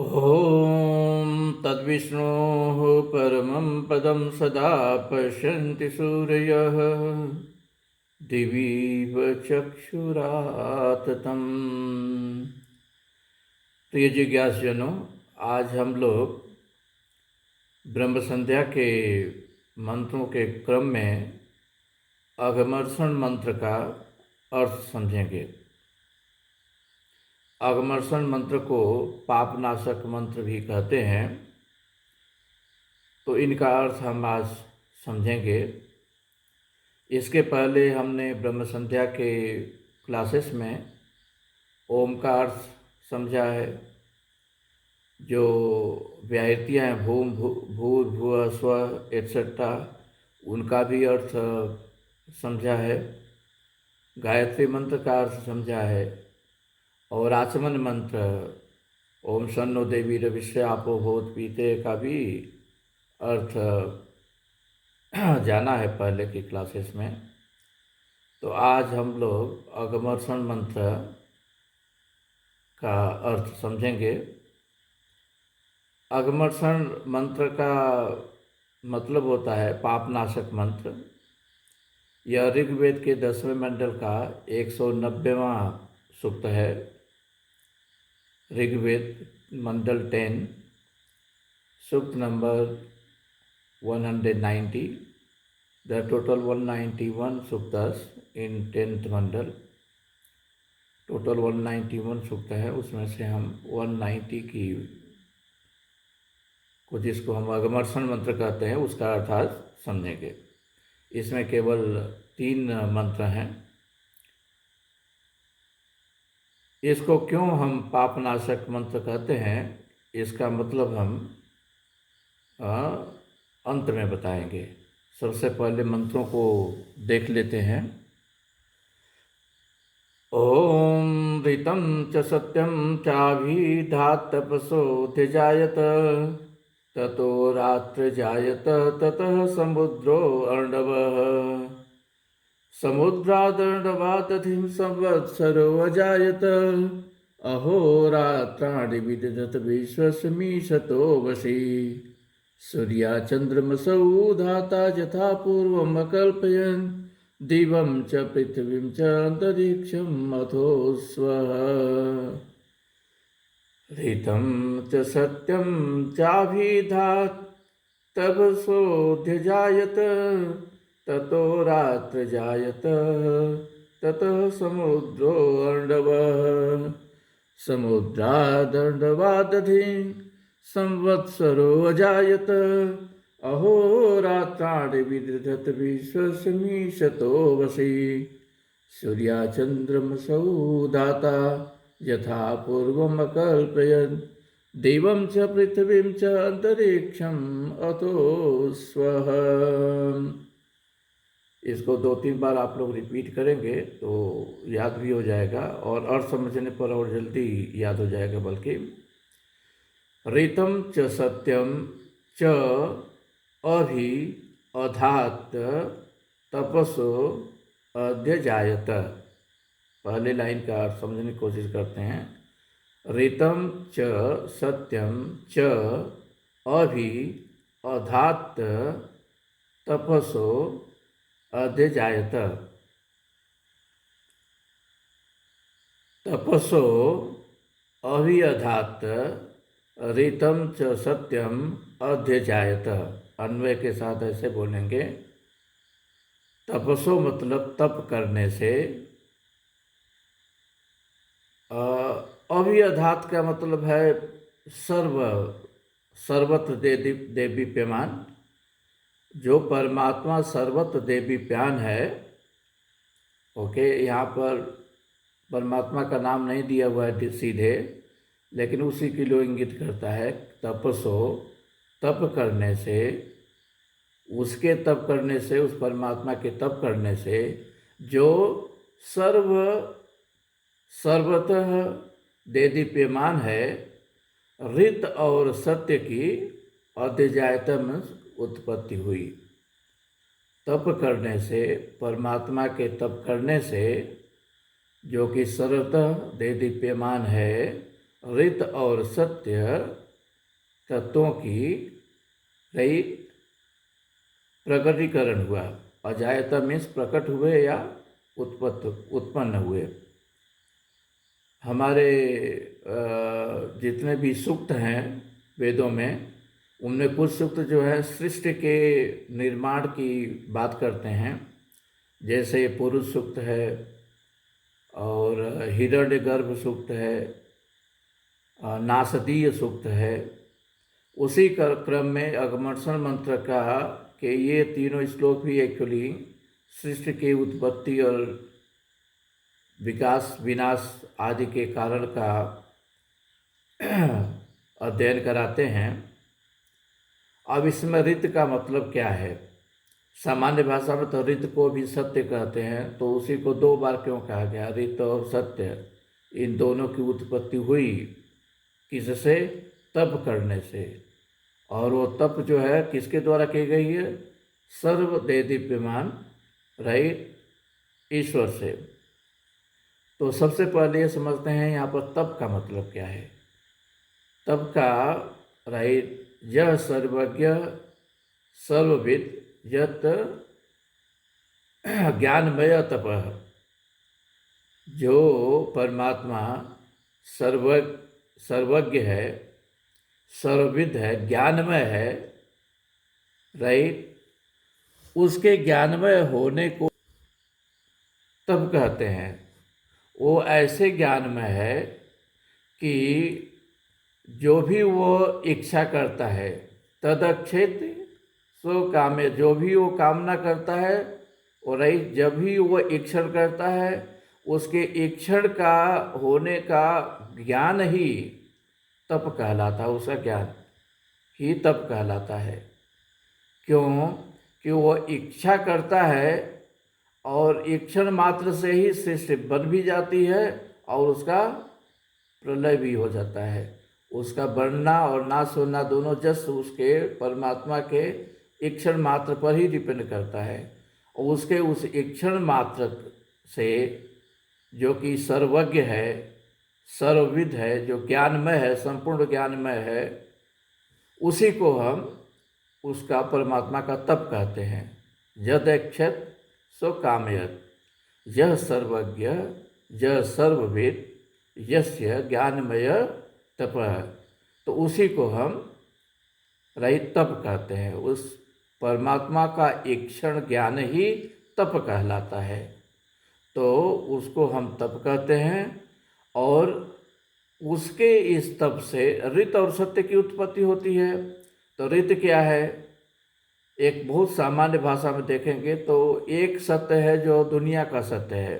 ॐ तद्विष्णोः परमं पदं सदा पश्यन्ति सूरयः दिवीव चक्षुराततम्। तो ये जिज्ञासुजनों, आज हम लोग ब्रह्म संध्या के मंत्रों के क्रम में अगमर्षण मंत्र का अर्थ समझेंगे। अगमर्षण मंत्र को पापनाशक मंत्र भी कहते हैं, तो इनका अर्थ हम आज समझेंगे। इसके पहले हमने ब्रह्म संध्या के क्लासेस में ओम का अर्थ समझा है। जो व्याहृतियाँ हैं भूम भूर भुव स्व एट्सेट्रा, उनका भी अर्थ समझा है। गायत्री मंत्र का अर्थ समझा है और आचमन मंत्र ओम सन्नो देवी रविष्य आपो भूत पीते का भी अर्थ जाना है पहले की क्लासेस में। तो आज हम लोग अगमर्षण मंत्र का अर्थ समझेंगे। अगमर्षण मंत्र का मतलब होता है पापनाशक मंत्र। यह ऋग्वेद के 10वें मंडल का 190वां सूक्त है। ऋग्वेद मंडल 10 सूक्त number 190, the total 191 suktas in 10th mandal. Total 191 सूक्त है, उसमें से हम 190 की को जिसको हम अगमर्षण मंत्र कहते हैं उसका अर्थ आज समझेंगे। इसमें केवल 3 मंत्र हैं। इसको क्यों हम पापनाशक मंत्र कहते हैं, इसका मतलब हम अंत में बताएंगे। सबसे पहले मंत्रों को देख लेते हैं। ओम ऋतं च सत्यं चाभिधात् तपसोऽधिजायत ततो रात्र जायत ततः समुद्रो अर्णवः समुद्रादर्णवादधिं संवत्सरो अजायत अहोरात्राणि विदधत विश्वसमीशतो वशी सूर्या चंद्रमसौ धाता यथा पूर्वम् अकल्पयन् दिवं च पृथिवीं च अन्तरिक्षम् अथो स्वः ऋतं च सत्यं चाभिधात् तपसोऽध्यजायत ततो रात्र जायत ततः समुद्रो अर्णवः समुद्रादर्णवादधिं संवत्सरो अजायत अहोरात्राणि विदधत विश्वसमीशतो वशी सूर्या चंद्रमसौ धाता यथा पूर्वम् अकल्पयन् दिवं च पृथिवीं च अन्तरिक्षम् अथो स्वः। इसको 2-3 बार आप लोग रिपीट करेंगे तो याद भी हो जाएगा और अर्थ समझने पर और जल्दी याद हो जाएगा। बल्कि ऋतं च सत्यं च अभि अधात् तपसो अध्यजायत। पहले लाइन का अर्थ समझने की कोशिश करते हैं। ऋतं च सत्यं च अभि अधात् तपसो अध्यजायत। तपसो अभिअधात् ऋतं च सत्यम अध्यजायत। अन्वय के साथ ऐसे बोलेंगे। तपसो मतलब तप करने से, अभिअधात् का मतलब है सर्वत्र देदीप्यमान। जो परमात्मा सर्वत्र देदीप्यमान है, ओके, यहाँ पर परमात्मा का नाम नहीं दिया हुआ है सीधे, लेकिन उसी के लिए इंगित करता है। तपसो तप करने से, उसके तप करने से, उस परमात्मा के तप करने से जो सर्वतः देदीप्यमान है, ऋत और सत्य की अध्यजायत में उत्पत्ति हुई। तप करने से, परमात्मा के तप करने से, जो कि सर्वतः देदीप्यमान है, ऋत और सत्य तत्वों की रही प्रकटीकरण हुआ। अजायता मीन्स प्रकट हुए या उत्पन्न हुए। हमारे जितने भी सूक्त हैं वेदों में, उनमें कुछ सूक्त जो है सृष्टि के निर्माण की बात करते हैं, जैसे पुरुष सूक्त है और हिरण्यगर्भ सूक्त है, नासदीय सूक्त है। उसी क्रम में अगमर्षण मंत्र का कि ये तीनों श्लोक भी एक्चुअली सृष्टि की उत्पत्ति और विकास विनाश आदि के कारण का अध्ययन कराते हैं। अब इसमें ऋत का मतलब क्या है? सामान्य भाषा में तो ऋत को भी सत्य कहते हैं, तो उसी को दो बार क्यों कहा गया? ऋत और सत्य, इन दोनों की उत्पत्ति हुई किससे? तप करने से। और वो तप जो है किसके द्वारा की गई है? सर्वदेदीप्यमान राइट ईश्वर से। तो सबसे पहले ये समझते हैं यहाँ पर तप का मतलब क्या है। तप का राइट, यह सर्वज्ञ सर्वविद यत ज्ञानमय तप, जो परमात्मा सर्वज्ञ है, सर्वविद है, ज्ञानमय है, राइट, उसके ज्ञानमय होने को तप कहते हैं। वो ऐसे ज्ञानमय है कि जो भी वो इच्छा करता है, तदक्षेत सो काम्य, जो भी वो कामना करता है, और राइट, जब भी वो इक्षण करता है, उसके इक्षण का होने का ज्ञान ही तप कहलाता है। उसका ज्ञान ही तप कहलाता है। क्यों? कि वो इच्छा करता है और इक्षण मात्र से ही सृष्टि बन भी जाती है और उसका प्रलय भी हो जाता है। उसका बढ़ना और नाश होना दोनों जस्ट उसके परमात्मा के इक्षण मात्र पर ही डिपेंड करता है। और उसके उस इक्षण मात्र से, जो कि सर्वज्ञ है, सर्वविद है, जो ज्ञानमय है, संपूर्ण ज्ञानमय है, उसी को हम उसका परमात्मा का तप कहते हैं। यदैक्षत सो कामयत, यह सर्वज्ञ यह सर्वविद यस्य ज्ञानमय तप, तो उसी को हम राइट तप कहते हैं। उस परमात्मा का इक्षण ज्ञान ही तप कहलाता है, तो उसको हम तप कहते हैं। और उसके इस तप से ऋत और सत्य की उत्पत्ति होती है। तो ऋत क्या है? एक बहुत सामान्य भाषा में देखेंगे तो एक सत्य है जो दुनिया का सत्य है,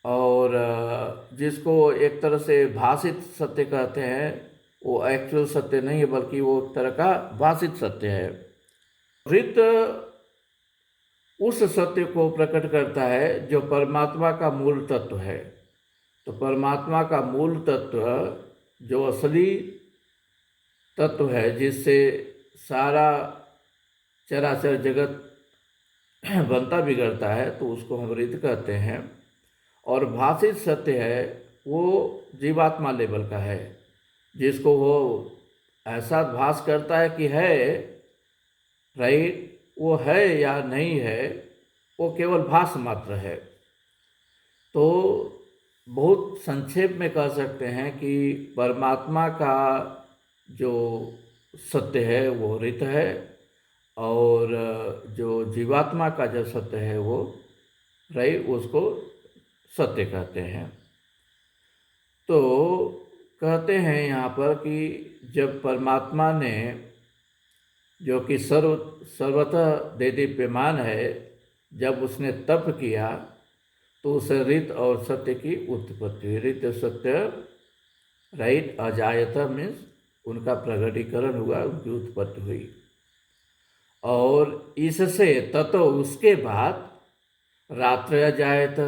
और जिसको एक तरह से भाषित सत्य कहते हैं। वो एक्चुअल सत्य नहीं है, बल्कि वो एक तरह का भाषित सत्य है। ऋत उस सत्य को प्रकट करता है जो परमात्मा का मूल तत्व है। तो परमात्मा का मूल तत्व, जो असली तत्व है, जिससे सारा चराचर जगत बनता बिगड़ता है, तो उसको हम ऋत कहते हैं। और भाषित सत्य है वो जीवात्मा लेवल का है, जिसको वो ऐसा भास करता है कि है, राइट, वो है या नहीं है, वो केवल भास मात्र है। तो बहुत संक्षेप में कह सकते हैं कि परमात्मा का जो सत्य है वो ऋत है, और जो जीवात्मा का जो सत्य है वो राइट, उसको सत्य कहते हैं। तो कहते हैं यहाँ पर कि जब परमात्मा ने, जो कि सर्वतः देदीप्यमान है, जब उसने तप किया तो उसे ऋत और सत्य की उत्पत्ति हुई। ऋत सत्य राइट अजायता मीन्स उनका प्रकटीकरण हुआ, उनकी उत्पत्ति हुई। और इससे ततो उसके बाद रात्र अजायत,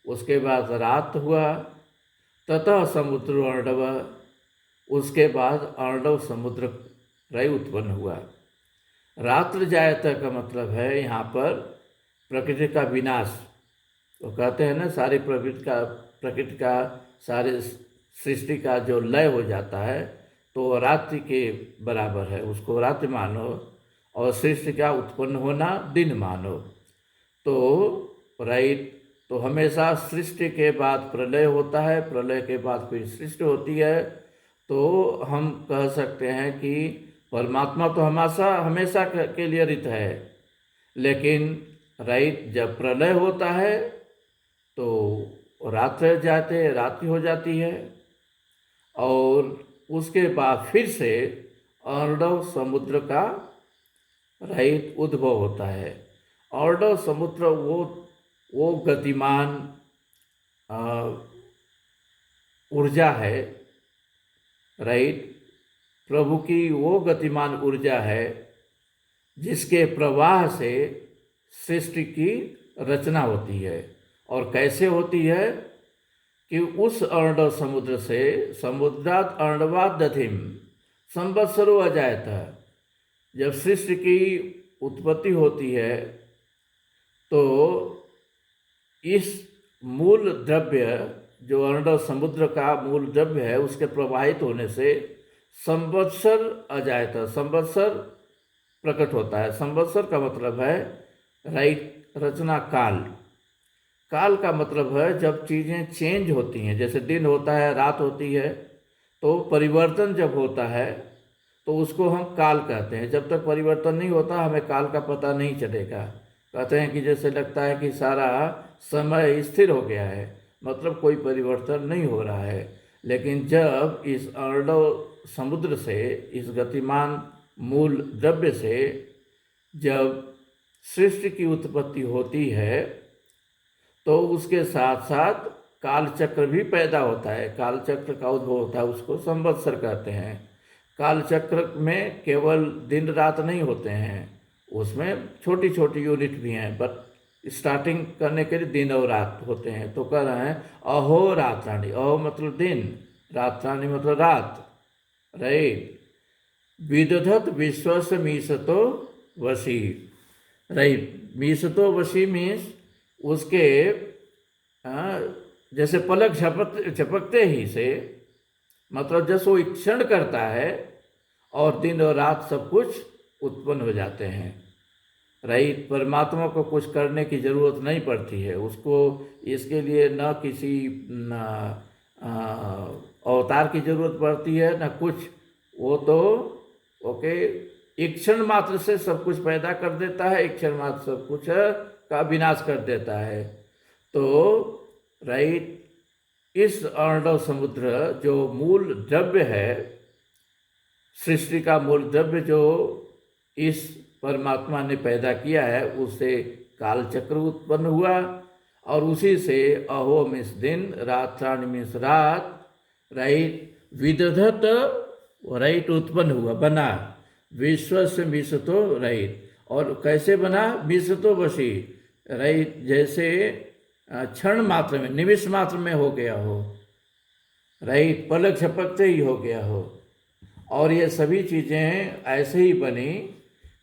उसके बाद रात हुआ, ततः समुद्र अर्णव, उसके बाद अर्णव समुद्र रय उत्पन्न हुआ। रात्र जायत का मतलब है यहाँ पर प्रकृति का विनाश। तो कहते हैं ना, सारी प्रकृति का सारे सृष्टि का जो लय हो जाता है तो रात्रि के बराबर है, उसको रात्रि मानो, और सृष्टि का उत्पन्न होना दिन मानो। तो राइट, तो हमेशा सृष्टि के बाद प्रलय होता है, प्रलय के बाद फिर सृष्टि होती है। तो हम कह सकते हैं कि परमात्मा तो हमेशा हमेशा के लिए रित है, लेकिन राइट जब प्रलय होता है तो रात्रि हो जाती है, और उसके बाद फिर से अर्णव समुद्र का राइट उद्भव होता है। अर्णव समुद्र वो गतिमान ऊर्जा है, राइट, प्रभु की वो गतिमान ऊर्जा है जिसके प्रवाह से सृष्टि की रचना होती है। और कैसे होती है कि उस अर्णव समुद्र से समुद्रात अर्णवात दधिम संवत्सरो अजायत, जब सृष्टि की उत्पत्ति होती है तो इस मूल द्रव्य जो अर्णव समुद्र का मूल द्रव्य है उसके प्रवाहित होने से संवत्सर अजायत, संवत्सर प्रकट होता है। संवत्सर का मतलब है राइट रचना काल। काल का मतलब है जब चीज़ें चेंज होती हैं, जैसे दिन होता है रात होती है, तो परिवर्तन जब होता है तो उसको हम काल कहते हैं। जब तक परिवर्तन नहीं होता हमें काल का पता नहीं चलेगा। कहते हैं कि जैसे लगता है कि सारा समय स्थिर हो गया है, मतलब कोई परिवर्तन नहीं हो रहा है। लेकिन जब इस अर्णव समुद्र से, इस गतिमान मूल द्रव्य से जब सृष्टि की उत्पत्ति होती है तो उसके साथ साथ कालचक्र भी पैदा होता है। कालचक्र का उद्भव होता है, उसको संवत्सर कहते हैं। कालचक्र में केवल दिन रात नहीं होते हैं, उसमें छोटी छोटी यूनिट भी हैं, बट स्टार्टिंग करने के लिए दिन और रात होते हैं। तो कह रहे हैं अहो रात्राणि, अहो मतलब दिन, रात्राणि मतलब रात, राइट। विदधत विश्वस मीसतो वशी, राइट। मीसतो वशी मीन्स उसके जैसे पलक झपकते ही से, मतलब जैसे वो क्षण करता है और दिन और रात सब कुछ उत्पन्न हो जाते हैं, राइट। परमात्मा को कुछ करने की ज़रूरत नहीं पड़ती है, उसको इसके लिए न किसी अवतार की ज़रूरत पड़ती है न कुछ। वो तो ओके एक क्षण मात्र से सब कुछ पैदा कर देता है, एक क्षण मात्र सब कुछ का विनाश कर देता है। तो राइट, इस अर्णव समुद्र जो मूल द्रव्य है, सृष्टि का मूल द्रव्य जो इस परमात्मा ने पैदा किया है, उससे कालचक्र उत्पन्न हुआ, और उसी से अहो मीन्स दिन, रात्राणि मीन्स रात, राइट। विदधत राइट उत्पन्न हुआ, बना। विश्व से मिसतो, राइट। और कैसे बना? मिसतो वशी, राइट, जैसे क्षण मात्र में, निमिष मात्र में हो गया हो, राइट, पलक झपकते ही हो गया हो। और ये सभी चीज़ें ऐसे ही बनी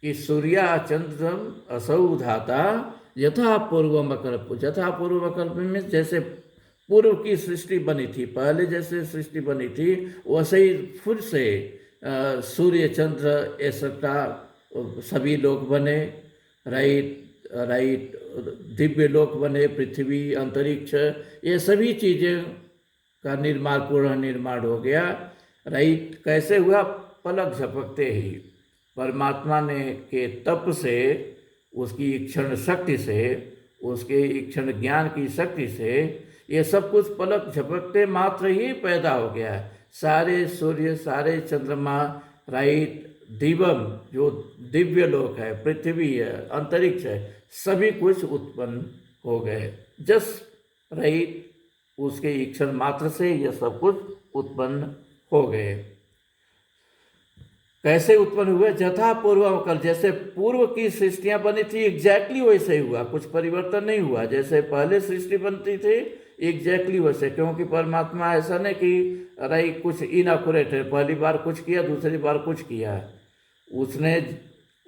कि सूर्या चंद्रम असौ धाता यथा पूर्वम अकल्प। यथा पूर्व अकल्प में जैसे पूर्व की सृष्टि बनी थी, पहले जैसे सृष्टि बनी थी वैसे ही फिर से सूर्य चंद्र ये सबका सभी लोक बने, राइट, दिव्य लोक बने, पृथ्वी, अंतरिक्ष, ये सभी चीज़ें का निर्माण, पूर्ण निर्माण हो गया, राइट। कैसे हुआ? पलक झपकते ही परमात्मा ने के तप से, उसकी क्षण शक्ति से, उसके क्षण ज्ञान की शक्ति से ये सब कुछ पलक झपकते मात्र ही पैदा हो गया है। सारे सूर्य, सारे चंद्रमा, राइट, दिवम जो दिव्य लोक है, पृथ्वी है, अंतरिक्ष है, सभी कुछ उत्पन्न हो गए। जस्ट राइट, उसके क्षण मात्र से ये सब कुछ उत्पन्न हो गए। कैसे उत्पन्न हुए? यथा पूर्वकल्प, जैसे पूर्व की सृष्टियां बनी थी एग्जैक्टली वैसे ही हुआ, कुछ परिवर्तन नहीं हुआ। जैसे पहले सृष्टि बनती थी एग्जैक्टली वैसे, क्योंकि परमात्मा ऐसा नहीं कि राइट कुछ इनअक्यूरेट है, पहली बार कुछ किया दूसरी बार कुछ किया। उसने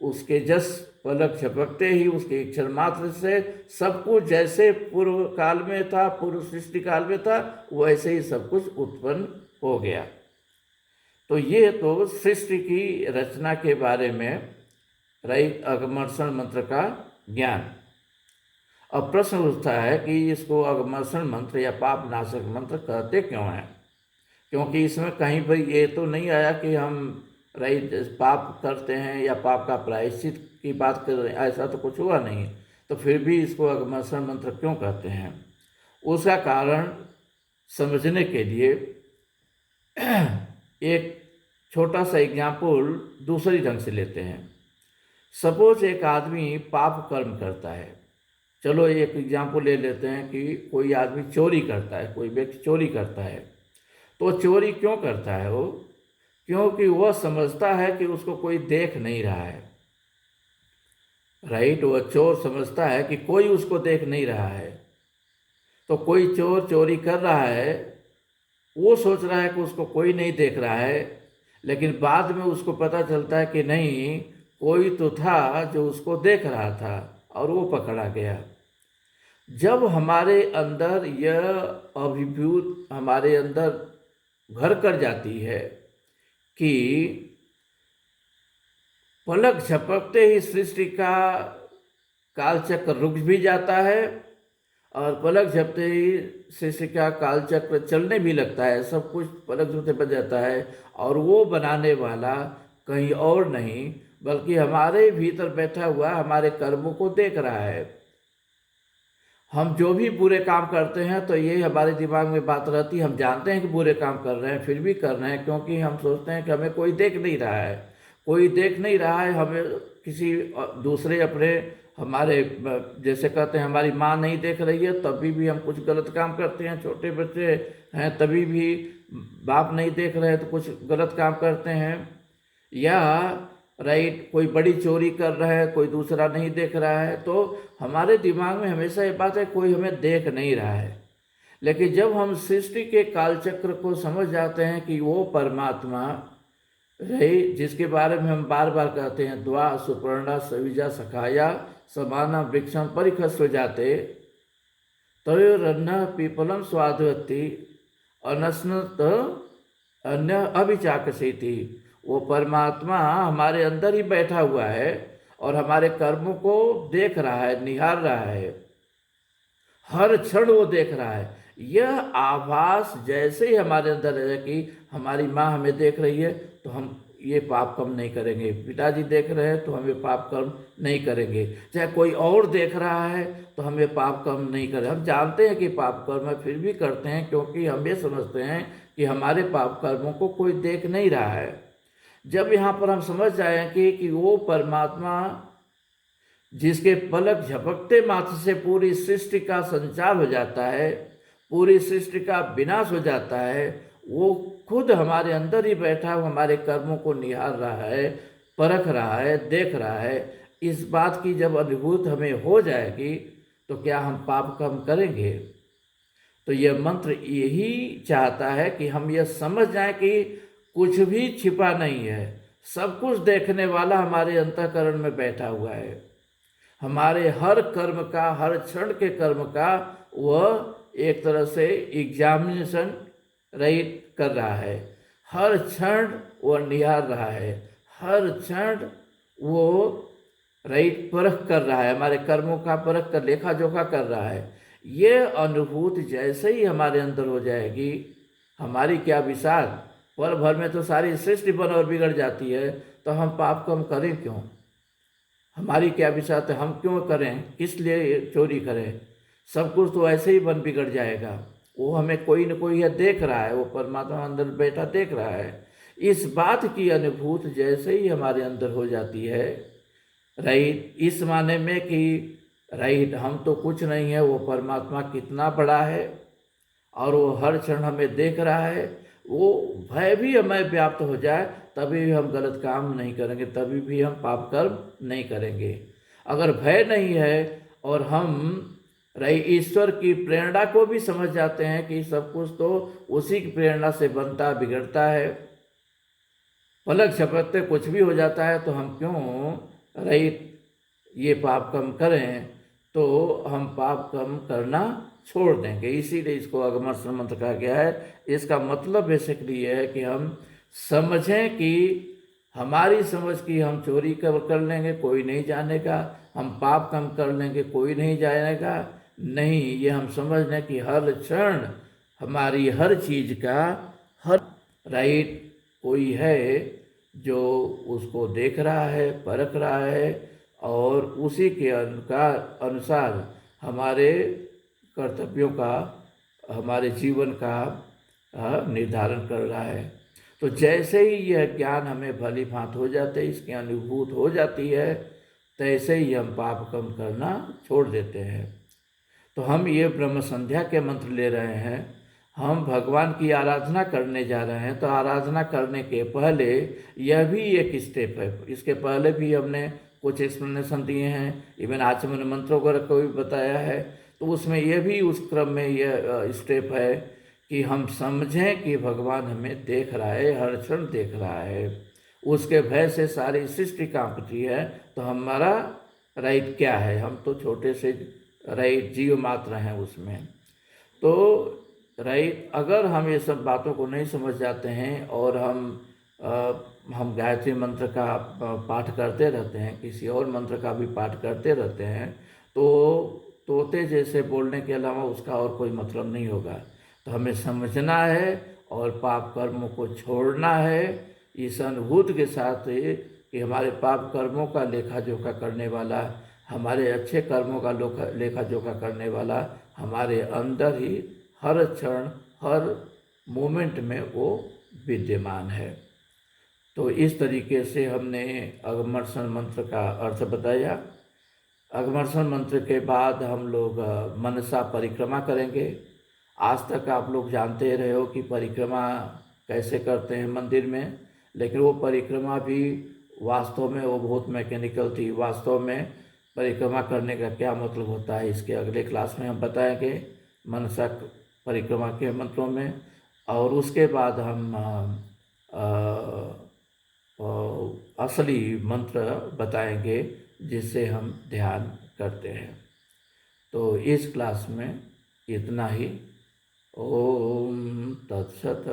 उसके जस पलक झपकते ही उसके अक्षर मात्र से सब कुछ जैसे पूर्व काल में था, पूर्व सृष्टि काल में था, वैसे ही सब कुछ उत्पन्न हो गया। तो ये तो सृष्टि की रचना के बारे में रही अगमर्षण मंत्र का ज्ञान। अब प्रश्न उठता है कि इसको अगमर्षण मंत्र या पाप नाशक मंत्र कहते क्यों हैं? क्योंकि इसमें कहीं पर ये तो नहीं आया कि हम रही पाप करते हैं या पाप का प्रायश्चित की बात कर रहे हैं, ऐसा तो कुछ हुआ नहीं। तो फिर भी इसको अगमर्षण मंत्र क्यों कहते हैं? उसका कारण समझने के लिए एक छोटा सा एग्जाम्पल दूसरी ढंग से लेते हैं। सपोज एक आदमी पाप कर्म करता है। चलो एक एग्जाम्पल ले लेते हैं कि कोई आदमी चोरी करता है, कोई व्यक्ति चोरी करता है। तो चोरी क्यों करता है वो? क्योंकि वह समझता है कि उसको कोई देख नहीं रहा है। राइट, वह चोर समझता है कि कोई उसको देख नहीं रहा है। तो कोई चोर चोरी कर रहा है, वो सोच रहा है कि उसको कोई नहीं देख रहा है, लेकिन बाद में उसको पता चलता है कि नहीं, कोई तो था जो उसको देख रहा था और वो पकड़ा गया। जब हमारे अंदर यह अभिभूत हमारे अंदर घर कर जाती है कि पलक झपकते ही सृष्टि का कालचक्र रुक भी जाता है और पलक झपकते ही सृष्टि का कालचक्र चलने भी लगता है, सब कुछ पलक झपकते बन जाता है, और वो बनाने वाला कहीं और नहीं बल्कि हमारे भीतर बैठा हुआ हमारे कर्मों को देख रहा है। हम जो भी बुरे काम करते हैं तो ये हमारे दिमाग में बात रहती है, हम जानते हैं कि बुरे काम कर रहे हैं, फिर भी कर रहे हैं क्योंकि हम सोचते हैं कि हमें कोई देख नहीं रहा है। कोई देख नहीं रहा है, हमें किसी दूसरे अपने हमारे जैसे कहते हैं हमारी माँ नहीं देख रही है तभी भी हम कुछ गलत काम करते हैं, छोटे बच्चे हैं तभी भी बाप नहीं देख रहे हैं तो कुछ गलत काम करते हैं, या राइट कोई बड़ी चोरी कर रहा है कोई दूसरा नहीं देख रहा है। तो हमारे दिमाग में हमेशा ये बात है कोई हमें देख नहीं रहा है। लेकिन जब हम सृष्टि के कालचक्र को समझ जाते हैं कि वो परमात्मा रही जिसके बारे में हम बार बार कहते हैं द्वा सुपर्णा सविजा सखाया समाना वृक्षम परिखस्व जाते तयोरन्न पीपलम स्वादवती अनस्नत अन्य अभिचाकसी। वो परमात्मा हमारे अंदर ही बैठा हुआ है और हमारे कर्मों को देख रहा है, निहार रहा है, हर क्षण वो देख रहा है। यह आभास जैसे ही हमारे अंदर है कि हमारी माँ हमें देख रही है तो हम ये पाप कर्म नहीं करेंगे, पिताजी देख रहे हैं तो हमें पाप कर्म नहीं करेंगे, चाहे कोई और देख रहा है तो हमें पाप कर्म नहीं करें। हम जानते हैं कि पाप कर्म है फिर भी करते हैं क्योंकि हम ये समझते हैं कि हमारे पाप कर्मों को कोई देख नहीं रहा है। जब यहाँ पर हम समझ जाएंगे कि वो परमात्मा जिसके पलक झपकते मात्र से पूरी सृष्टि का संचार हो जाता है, पूरी सृष्टि का विनाश हो जाता है, वो खुद हमारे अंदर ही बैठा हुआ हमारे कर्मों को निहार रहा है, परख रहा है, देख रहा है। इस बात की जब अनुभूति हमें हो जाएगी तो क्या हम पाप कर्म करेंगे? तो यह मंत्र यही चाहता है कि हम यह समझ जाएं कि कुछ भी छिपा नहीं है, सब कुछ देखने वाला हमारे अंतःकरण में बैठा हुआ है। हमारे हर कर्म का, हर क्षण के कर्म का वह एक तरह से एग्जामिनेशन राइट कर रहा है। हर क्षण वो निहार रहा है, हर क्षण वो राइट परख कर रहा है, हमारे कर्मों का परख कर लेखा जोखा कर रहा है। ये अनुभूति जैसे ही हमारे अंदर हो जाएगी, हमारी क्या विशाल पल भर में तो सारी सृष्टि बन और बिगड़ जाती है, तो हम पाप कम करें क्यों? हमारी क्या विशाल है, हम क्यों करें, किस लिए चोरी करें? सब कुछ तो ऐसे ही बन बिगड़ जाएगा। वो हमें कोई न कोई है देख रहा है, वो परमात्मा अंदर बैठा देख रहा है। इस बात की अनुभूति जैसे ही हमारे अंदर हो जाती है, राइट, इस माने में कि राइट हम तो कुछ नहीं है, वो परमात्मा कितना बड़ा है और वो हर क्षण हमें देख रहा है, वो भय भी हमें व्याप्त हो जाए तभी भी हम गलत काम नहीं करेंगे, तभी भी हम पाप कर्म नहीं करेंगे। अगर भय नहीं है और हम रही ईश्वर की प्रेरणा को भी समझ जाते हैं कि सब कुछ तो उसी की प्रेरणा से बनता बिगड़ता है, पलक झपकते कुछ भी हो जाता है, तो हम क्यों राइट, ये पाप कम करें तो हम पाप कम करना छोड़ देंगे। इसीलिए इसको अगमर्षण मंत्र कहा गया है। इसका मतलब बेसिकली ये है कि हम समझें कि हमारी समझ की हम चोरी कर लेंगे कोई नहीं जानेगा, हम पाप कम कर लेंगे कोई नहीं जानेगा। नहीं, ये हम समझ लें कि हर क्षण हमारी हर चीज़ का हर राइट कोई है जो उसको देख रहा है, परख रहा है और उसी के अनुसार हमारे कर्तव्यों का, हमारे जीवन का निर्धारण कर रहा है। तो जैसे ही यह ज्ञान हमें भली भांति हो जाते, इसकी अनुभूत हो जाती है, तैसे ही हम पाप कम करना छोड़ देते हैं। तो हम ये ब्रह्म संध्या के मंत्र ले रहे हैं, हम भगवान की आराधना करने जा रहे हैं। तो आराधना करने के पहले यह भी एक स्टेप है। इसके पहले भी हमने कुछ एक्सप्लेनेशन दिए हैं, इवन आचमन मंत्र वगैरह को भी बताया है। तो उसमें यह भी उस क्रम में यह स्टेप है कि हम समझें कि भगवान हमें देख रहा है, हर क्षण देख रहा है। उसके भय से सारी सृष्टि कांपती है। तो हमारा राइट क्या है? हम तो छोटे से राइट जीव मात्र हैं उसमें। तो राइट, अगर हम ये सब बातों को नहीं समझ जाते हैं और हम गायत्री मंत्र का पाठ करते रहते हैं, किसी और मंत्र का भी पाठ करते रहते हैं, तो तोते जैसे बोलने के अलावा उसका और कोई मतलब नहीं होगा। तो हमें समझना है और पाप कर्मों को छोड़ना है इस अनुभूति के साथ कि हमारे पाप कर्मों का लेखा जोखा करने वाला, हमारे अच्छे कर्मों का लेखा जोखा करने वाला हमारे अंदर ही हर क्षण हर मोमेंट में वो विद्यमान है। तो इस तरीके से हमने अगमर्षण मंत्र का अर्थ बताया। अगमर्षण मंत्र के बाद हम लोग मनसा परिक्रमा करेंगे। आज तक आप लोग जानते रहे हो कि परिक्रमा कैसे करते हैं मंदिर में, लेकिन वो परिक्रमा भी वास्तव में वो बहुत मैकेनिकल थी। वास्तव में परिक्रमा करने का क्या मतलब होता है, इसके अगले क्लास में हम बताएंगे मनसा परिक्रमा के मंत्रों में। और उसके बाद हम असली मंत्र बताएंगे जिससे हम ध्यान करते हैं। तो इस क्लास में इतना ही। ओम तत्सत।